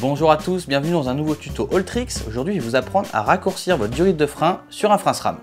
Bonjour à tous, bienvenue dans un nouveau tuto Alltricks. Aujourd'hui, je vais vous apprendre à raccourcir votre durite de frein sur un frein SRAM.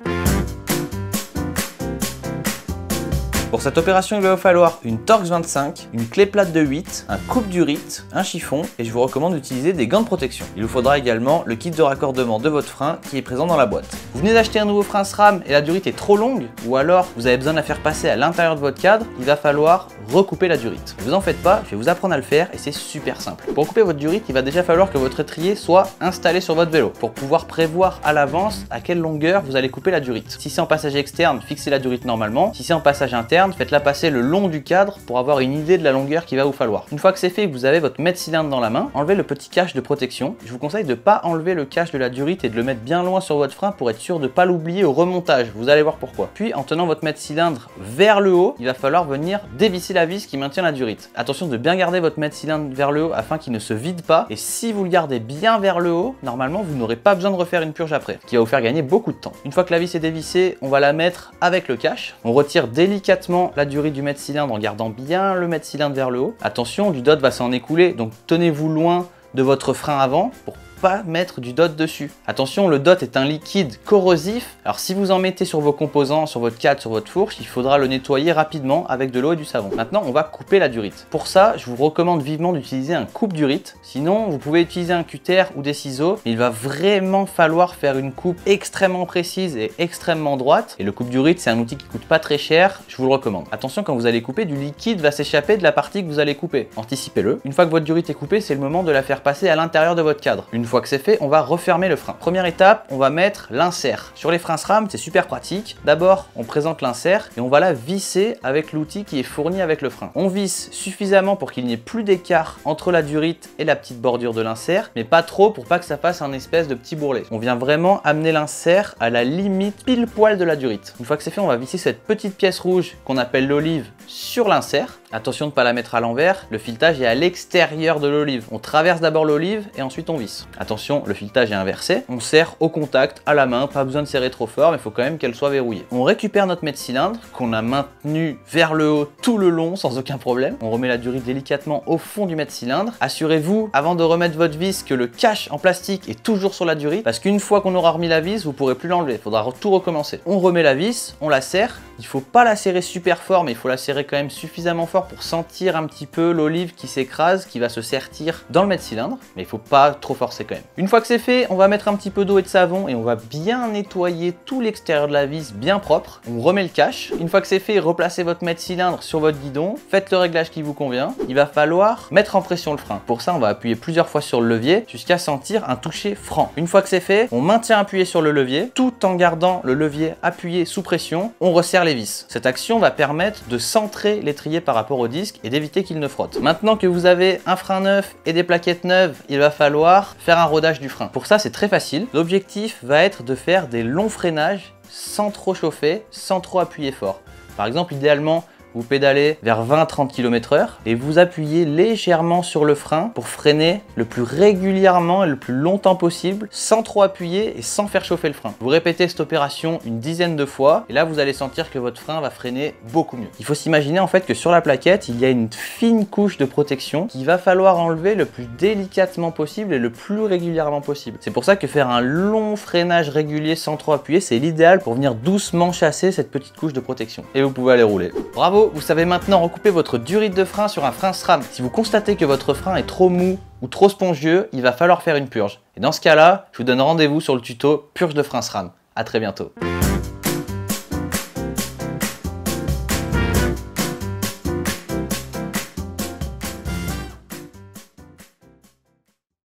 Pour cette opération, il va vous falloir une Torx 25, une clé plate de 8, un coupe-durite, un chiffon et je vous recommande d'utiliser des gants de protection. Il vous faudra également le kit de raccordement de votre frein qui est présent dans la boîte. Vous venez d'acheter un nouveau frein SRAM et la durite est trop longue ou alors vous avez besoin de la faire passer à l'intérieur de votre cadre, il va falloir recouper la durite. Ne vous en faites pas, je vais vous apprendre à le faire et c'est super simple. Pour couper votre durite, il va déjà falloir que votre étrier soit installé sur votre vélo pour pouvoir prévoir à l'avance à quelle longueur vous allez couper la durite. Si c'est en passage externe, fixez la durite normalement. Si c'est en passage interne, faites-la passer le long du cadre pour avoir une idée de la longueur qu'il va vous falloir. Une fois que c'est fait, vous avez votre mètre-cylindre dans la main, enlevez le petit cache de protection. Je vous conseille de ne pas enlever le cache de la durite et de le mettre bien loin sur votre frein pour être sûr de ne pas l'oublier au remontage. Vous allez voir pourquoi. Puis en tenant votre mètre-cylindre vers le haut, il va falloir venir dévisser la vis qui maintient la durite. Attention de bien garder votre mètre-cylindre vers le haut afin qu'il ne se vide pas. Et si vous le gardez bien vers le haut, normalement vous n'aurez pas besoin de refaire une purge après, ce qui va vous faire gagner beaucoup de temps. Une fois que la vis est dévissée, on va la mettre avec le cache. On retire délicatement la durite du mètre-cylindre en gardant bien le mètre-cylindre vers le haut. Attention, du dot va s'en écouler, donc tenez-vous loin de votre frein avant pour pas mettre du dot dessus. Attention, le dot est un liquide corrosif, alors si vous en mettez sur vos composants, sur votre cadre, sur votre fourche, il faudra le nettoyer rapidement avec de l'eau et du savon. Maintenant, on va couper la durite. Pour ça, je vous recommande vivement d'utiliser un coupe-durite. Sinon, vous pouvez utiliser un cutter ou des ciseaux, mais il va vraiment falloir faire une coupe extrêmement précise et extrêmement droite. Et le coupe-durite, c'est un outil qui coûte pas très cher, je vous le recommande. Attention, quand vous allez couper, du liquide va s'échapper de la partie que vous allez couper. Anticipez-le. Une fois que votre durite est coupée, c'est le moment de la faire passer à l'intérieur de votre cadre. Une fois que c'est fait, on va refermer le frein. Première étape, on va mettre l'insert. Sur les freins SRAM, c'est super pratique. D'abord, on présente l'insert et on va la visser avec l'outil qui est fourni avec le frein. On visse suffisamment pour qu'il n'y ait plus d'écart entre la durite et la petite bordure de l'insert, mais pas trop pour pas que ça fasse un espèce de petit bourrelet. On vient vraiment amener l'insert à la limite pile poil de la durite. Une fois que c'est fait, on va visser cette petite pièce rouge qu'on appelle l'olive sur l'insert. Attention de ne pas la mettre à l'envers, le filetage est à l'extérieur de l'olive. On traverse d'abord l'olive et ensuite on visse. Attention, le filetage est inversé. On serre au contact, à la main, pas besoin de serrer trop fort, mais il faut quand même qu'elle soit verrouillée. On récupère notre mètre-cylindre qu'on a maintenu vers le haut tout le long sans aucun problème. On remet la durite délicatement au fond du mètre-cylindre. Assurez-vous, avant de remettre votre vis, que le cache en plastique est toujours sur la durite, parce qu'une fois qu'on aura remis la vis, vous ne pourrez plus l'enlever. Il faudra tout recommencer. On remet la vis, on la serre. Il ne faut pas la serrer super fort, mais il faut la serrer quand même suffisamment fort pour sentir un petit peu l'olive qui s'écrase, qui va se sertir dans le mètre-cylindre, mais il faut pas trop forcer quand même. Une fois que c'est fait, on va mettre un petit peu d'eau et de savon et on va bien nettoyer tout l'extérieur de la vis bien propre. On remet le cache. Une fois que c'est fait, replacez votre mètre-cylindre sur votre guidon, faites le réglage qui vous convient. Il va falloir mettre en pression le frein. Pour ça, on va appuyer plusieurs fois sur le levier jusqu'à sentir un toucher franc. Une fois que c'est fait, on maintient appuyé sur le levier tout en gardant le levier appuyé sous pression. On resserre les vis. Cette action va permettre de centrer l'étrier par rapport au disque et d'éviter qu'il ne frotte. Maintenant que vous avez un frein neuf et des plaquettes neuves, il va falloir faire un rodage du frein. Pour ça, c'est très facile. L'objectif va être de faire des longs freinages sans trop chauffer, sans trop appuyer fort. Par exemple, idéalement, vous pédalez vers 20-30 km/h et vous appuyez légèrement sur le frein pour freiner le plus régulièrement et le plus longtemps possible sans trop appuyer et sans faire chauffer le frein. Vous répétez cette opération une dizaine de fois et là vous allez sentir que votre frein va freiner beaucoup mieux. Il faut s'imaginer en fait que sur la plaquette il y a une fine couche de protection qu'il va falloir enlever le plus délicatement possible et le plus régulièrement possible. C'est pour ça que faire un long freinage régulier sans trop appuyer, c'est l'idéal pour venir doucement chasser cette petite couche de protection. Et vous pouvez aller rouler. Bravo! Vous savez maintenant recouper votre durite de frein sur un frein SRAM. Si vous constatez que votre frein est trop mou ou trop spongieux, il va falloir faire une purge. Et dans ce cas-là, je vous donne rendez-vous sur le tuto purge de frein SRAM. À très bientôt.